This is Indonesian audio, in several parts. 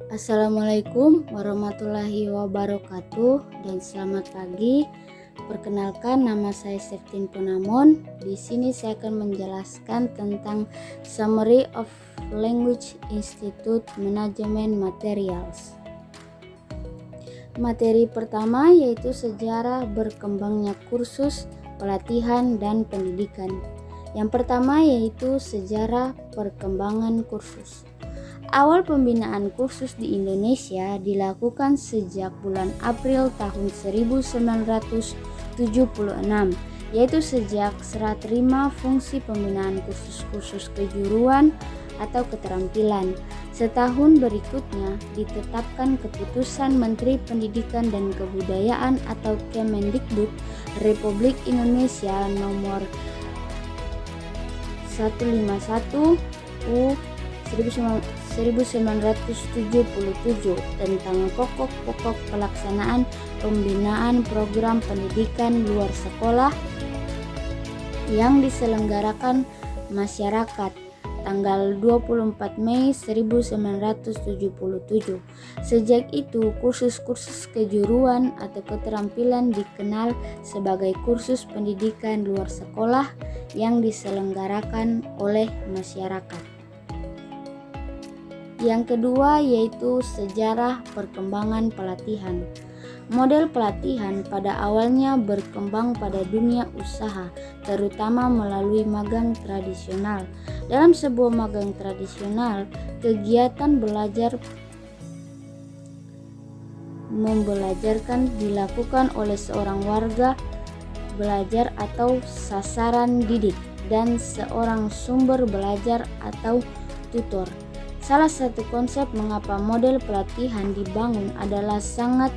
Assalamualaikum warahmatullahi wabarakatuh dan selamat pagi. Perkenalkan, nama saya Septin Punamon. Di sini saya akan menjelaskan tentang Summary of Language Institute Management Materials. Materi pertama yaitu sejarah berkembangnya kursus, pelatihan, dan pendidikan. Yang pertama yaitu sejarah perkembangan kursus. Awal pembinaan kursus di Indonesia dilakukan sejak bulan April tahun 1976, yaitu sejak serah terima fungsi pembinaan kursus-kursus kejuruan atau keterampilan. Setahun berikutnya ditetapkan Keputusan Menteri Pendidikan dan Kebudayaan atau Kemendikbud Republik Indonesia nomor 151 U 1977 tentang pokok-pokok pelaksanaan pembinaan program pendidikan luar sekolah yang diselenggarakan masyarakat tanggal 24 Mei 1977. Sejak itu, kursus-kursus kejuruan atau keterampilan dikenal sebagai kursus pendidikan luar sekolah yang diselenggarakan oleh masyarakat. Yang kedua yaitu sejarah perkembangan pelatihan. Model pelatihan pada awalnya berkembang pada dunia usaha, terutama melalui magang tradisional. Dalam sebuah magang tradisional, kegiatan membelajarkan dilakukan oleh seorang warga belajar atau sasaran didik dan seorang sumber belajar atau tutor. Salah satu konsep mengapa model pelatihan dibangun adalah sangat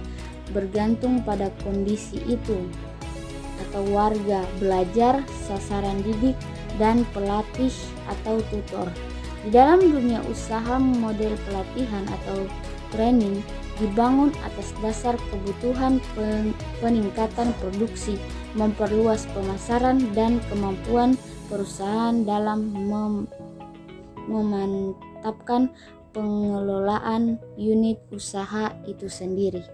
bergantung pada kondisi itu atau warga belajar, sasaran didik, dan pelatih atau tutor. Di dalam dunia usaha, model pelatihan atau training dibangun atas dasar kebutuhan peningkatan produksi, memperluas pemasaran, dan kemampuan perusahaan dalam memantapkan pengelolaan unit usaha itu sendiri.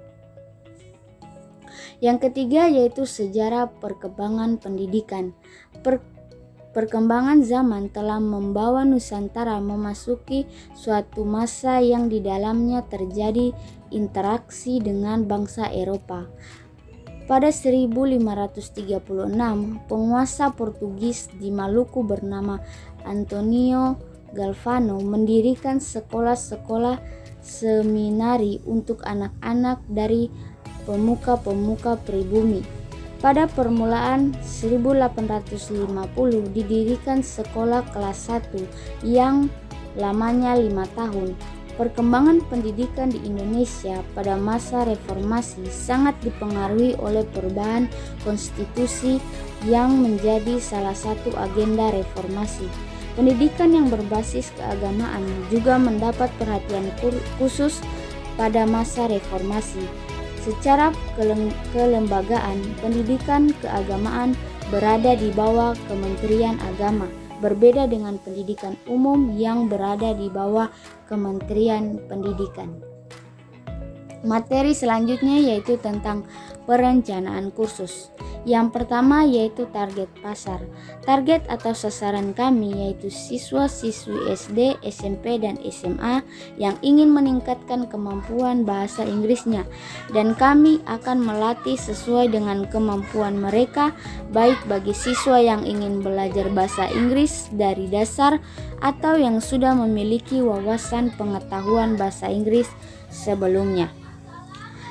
Yang ketiga yaitu sejarah perkembangan pendidikan. Perkembangan zaman telah membawa Nusantara memasuki suatu masa yang di dalamnya terjadi interaksi dengan bangsa Eropa. Pada 1536, penguasa Portugis di Maluku bernama Antonio Galvano mendirikan sekolah-sekolah seminari untuk anak-anak dari pemuka-pemuka pribumi. Pada permulaan 1850 didirikan sekolah kelas 1 yang lamanya 5 tahun. Perkembangan pendidikan di Indonesia pada masa reformasi sangat dipengaruhi oleh perubahan konstitusi yang menjadi salah satu agenda reformasi. Pendidikan yang berbasis keagamaan juga mendapat perhatian khusus pada masa reformasi. Secara kelembagaan, pendidikan keagamaan berada di bawah Kementerian Agama, berbeda dengan pendidikan umum yang berada di bawah Kementerian Pendidikan. Materi selanjutnya yaitu tentang perencanaan kursus. Yang pertama yaitu target pasar. Target atau sasaran kami yaitu siswa-siswi SD, SMP, dan SMA yang ingin meningkatkan kemampuan bahasa Inggrisnya, dan kami akan melatih sesuai dengan kemampuan mereka, baik bagi siswa yang ingin belajar bahasa Inggris dari dasar atau yang sudah memiliki wawasan pengetahuan bahasa Inggris sebelumnya.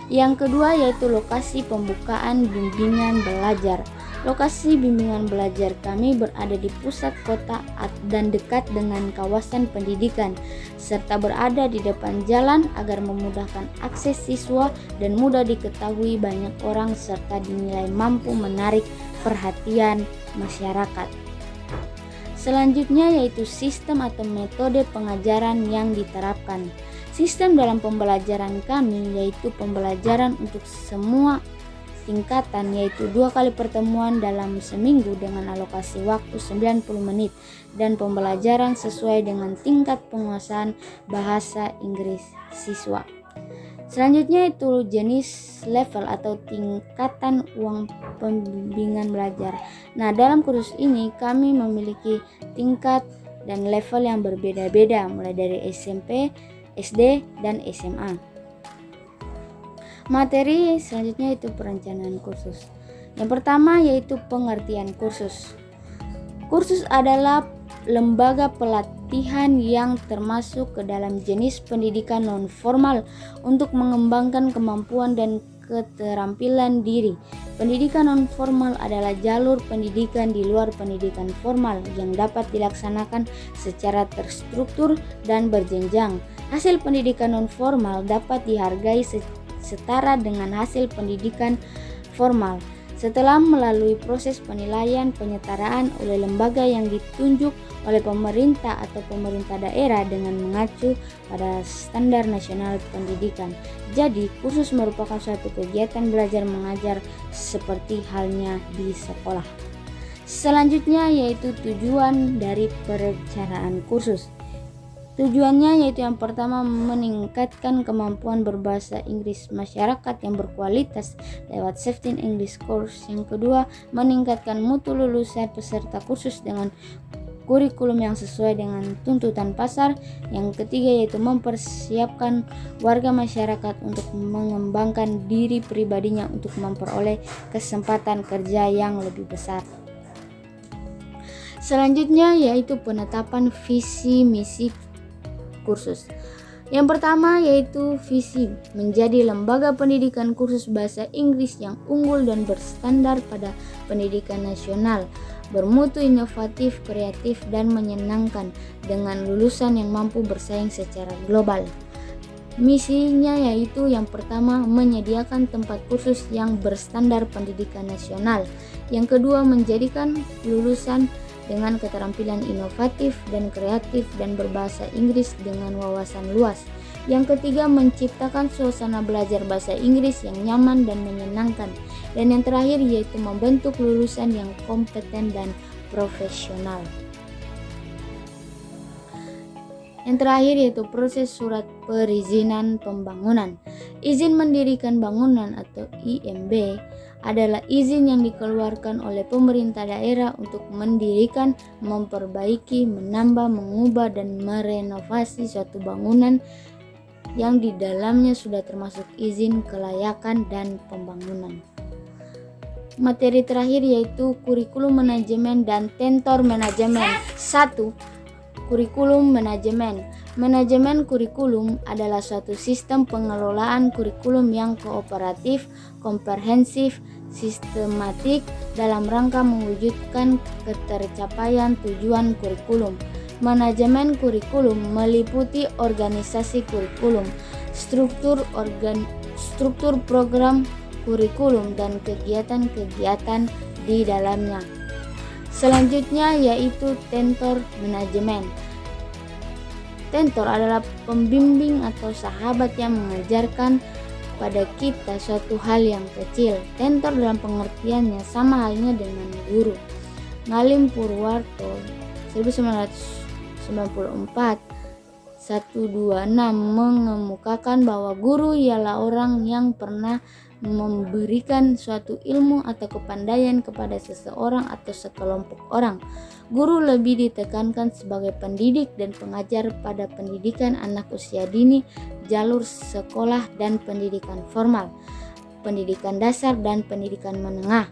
Yang kedua yaitu lokasi pembukaan bimbingan belajar. Lokasi bimbingan belajar kami berada di pusat kota dan dekat dengan kawasan pendidikan, serta berada di depan jalan agar memudahkan akses siswa dan mudah diketahui banyak orang serta dinilai mampu menarik perhatian masyarakat. Selanjutnya yaitu sistem atau metode pengajaran yang diterapkan. Sistem dalam pembelajaran kami yaitu pembelajaran untuk semua tingkatan, yaitu 2 kali pertemuan dalam seminggu dengan alokasi waktu 90 menit dan pembelajaran sesuai dengan tingkat penguasaan bahasa Inggris siswa. Selanjutnya itu jenis level atau tingkatan uang pembimbingan belajar. Nah, dalam kursus ini kami memiliki tingkat dan level yang berbeda-beda, mulai dari SMP, SD, dan SMA. Materi selanjutnya itu perencanaan kursus. Yang pertama yaitu pengertian kursus. Kursus adalah lembaga pelatihan yang termasuk ke dalam jenis pendidikan non-formal untuk mengembangkan kemampuan dan keterampilan diri. Pendidikan non-formal adalah jalur pendidikan di luar pendidikan formal yang dapat dilaksanakan secara terstruktur dan berjenjang. Hasil pendidikan non-formal dapat dihargai setara dengan hasil pendidikan formal setelah melalui proses penilaian penyetaraan oleh lembaga yang ditunjuk oleh pemerintah atau pemerintah daerah dengan mengacu pada standar nasional pendidikan. Jadi, kursus merupakan suatu kegiatan belajar mengajar seperti halnya di sekolah. Selanjutnya yaitu tujuan dari perencanaan kursus. Tujuannya yaitu yang pertama meningkatkan kemampuan berbahasa Inggris masyarakat yang berkualitas lewat 15 English Course. Yang kedua, meningkatkan mutu lulusan peserta kursus dengan kurikulum yang sesuai dengan tuntutan pasar. Yang ketiga yaitu mempersiapkan warga masyarakat untuk mengembangkan diri pribadinya untuk memperoleh kesempatan kerja yang lebih besar. Selanjutnya yaitu penetapan visi misi kursus. Yang pertama yaitu visi menjadi lembaga pendidikan kursus bahasa Inggris yang unggul dan berstandar pada pendidikan nasional, bermutu, inovatif, kreatif, dan menyenangkan dengan lulusan yang mampu bersaing secara global. Misinya yaitu yang pertama menyediakan tempat kursus yang berstandar pendidikan nasional. Yang kedua menjadikan lulusan dengan keterampilan inovatif dan kreatif dan berbahasa Inggris dengan wawasan luas. Yang ketiga menciptakan suasana belajar bahasa Inggris yang nyaman dan menyenangkan. Dan yang terakhir yaitu membentuk lulusan yang kompeten dan profesional. Yang terakhir yaitu proses surat perizinan pembangunan. Izin mendirikan bangunan atau IMB adalah izin yang dikeluarkan oleh pemerintah daerah untuk mendirikan, memperbaiki, menambah, mengubah, dan merenovasi suatu bangunan yang di dalamnya sudah termasuk izin kelayakan dan pembangunan. Materi terakhir yaitu kurikulum manajemen dan tentor manajemen. 1. Kurikulum manajemen. Manajemen kurikulum adalah suatu sistem pengelolaan kurikulum yang kooperatif, komprehensif, sistematik dalam rangka mewujudkan ketercapaian tujuan kurikulum. Manajemen kurikulum meliputi organisasi kurikulum, struktur program kurikulum dan kegiatan-kegiatan di dalamnya. Selanjutnya yaitu tentor manajemen. Tentor adalah pembimbing atau sahabat yang mengajarkan pada kita suatu hal yang kecil. Tentor dalam pengertiannya sama halnya dengan guru. Ngalim Purwarto 1994 126 mengemukakan bahwa guru ialah orang yang pernah memberikan suatu ilmu atau kepandaian kepada seseorang atau sekelompok orang. Guru lebih ditekankan sebagai pendidik dan pengajar pada pendidikan anak usia dini, jalur sekolah dan pendidikan formal, pendidikan dasar dan pendidikan menengah.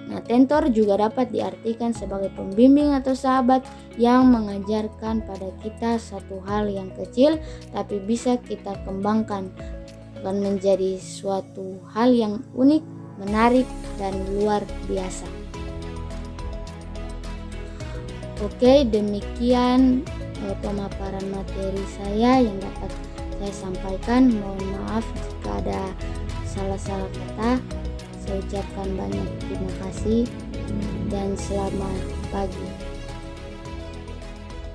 Nah, tentor juga dapat diartikan sebagai pembimbing atau sahabat yang mengajarkan pada kita satu hal yang kecil tapi bisa kita kembangkan dan menjadi suatu hal yang unik, menarik, dan luar biasa. Oke, demikian pemaparan materi saya yang dapat saya sampaikan. Mohon maaf jika ada salah-salah kata. Saya ucapkan banyak terima kasih dan selamat pagi.